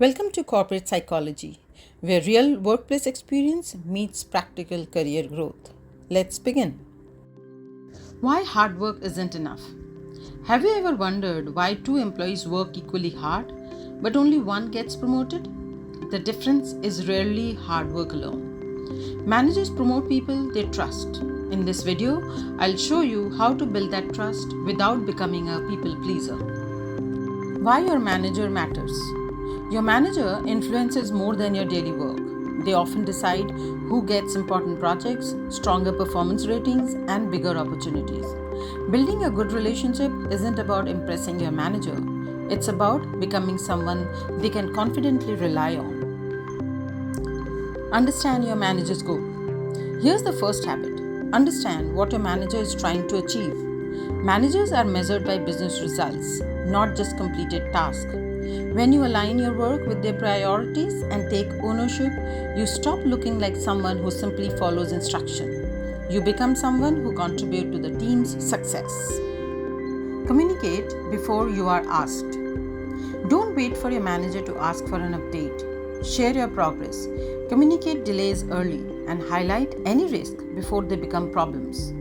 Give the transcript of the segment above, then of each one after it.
Welcome to Corporate Psychology, where real workplace experience meets practical career growth. Let's begin. Why hard work isn't enough? Have you ever wondered why two employees work equally hard, but only one gets promoted? The difference is rarely hard work alone. Managers promote people they trust. In this video, I'll show you how to build that trust without becoming a people pleaser. Why your manager matters. Your manager influences more than your daily work. They often decide who gets important projects, stronger performance ratings, and bigger opportunities. Building a good relationship isn't about impressing your manager, it's about becoming someone they can confidently rely on. Understand your manager's goal. Here's the first habit. Understand what your manager is trying to achieve. Managers are measured by business results, not just completed tasks. When you align your work with their priorities and take ownership, you stop looking like someone who simply follows instruction. You become someone who contributes to the team's success. Communicate before you are asked. Don't wait for your manager to ask for an update. Share your progress. Communicate delays early and highlight any risk before they become problems.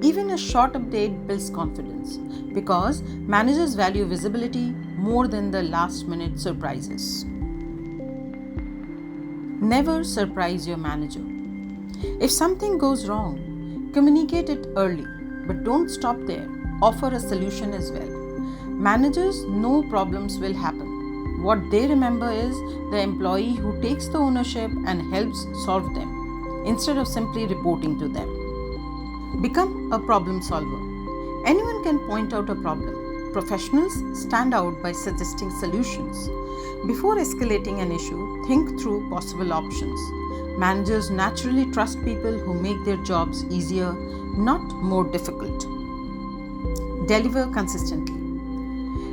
Even a short update builds confidence because managers value visibility more than the last minute surprises. Never surprise your manager. If something goes wrong, communicate it early, but don't stop there. Offer a solution as well. Managers know problems will happen. What they remember is the employee who takes the ownership and helps solve them, instead of simply reporting to them. Become a problem solver. Anyone can point out a problem. Professionals stand out by suggesting solutions. Before escalating an issue, think through possible options. Managers naturally trust people who make their jobs easier, not more difficult. Deliver consistently.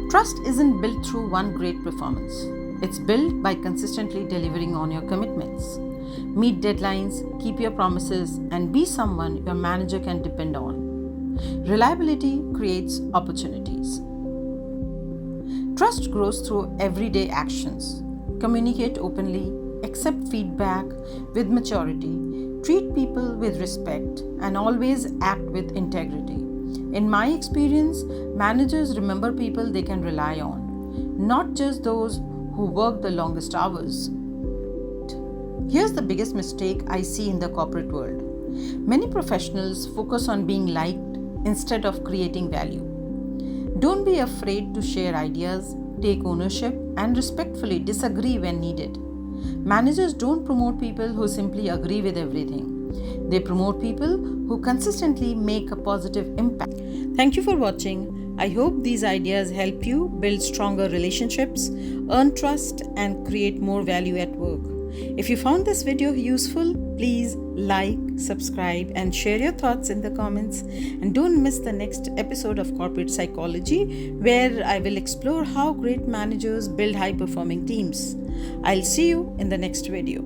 Trust isn't built through one great performance. It's built by consistently delivering on your commitments. Meet deadlines, keep your promises, and be someone your manager can depend on. Reliability creates opportunities. Trust grows through everyday actions. Communicate openly, accept feedback with maturity, treat people with respect, and always act with integrity. In my experience, managers remember people they can rely on, not just those who work the longest hours. Here's the biggest mistake I see in the corporate world. Many professionals focus on being liked instead of creating value. Don't be afraid to share ideas, take ownership, and respectfully disagree when needed. Managers don't promote people who simply agree with everything. They promote people who consistently make a positive impact. Thank you for watching. I hope these ideas help you build stronger relationships, earn trust, and create more value at work. If you found this video useful, please like, subscribe, and share your thoughts in the comments. And don't miss the next episode of Corporate Psychology, where I will explore how great managers build high-performing teams. I'll see you in the next video.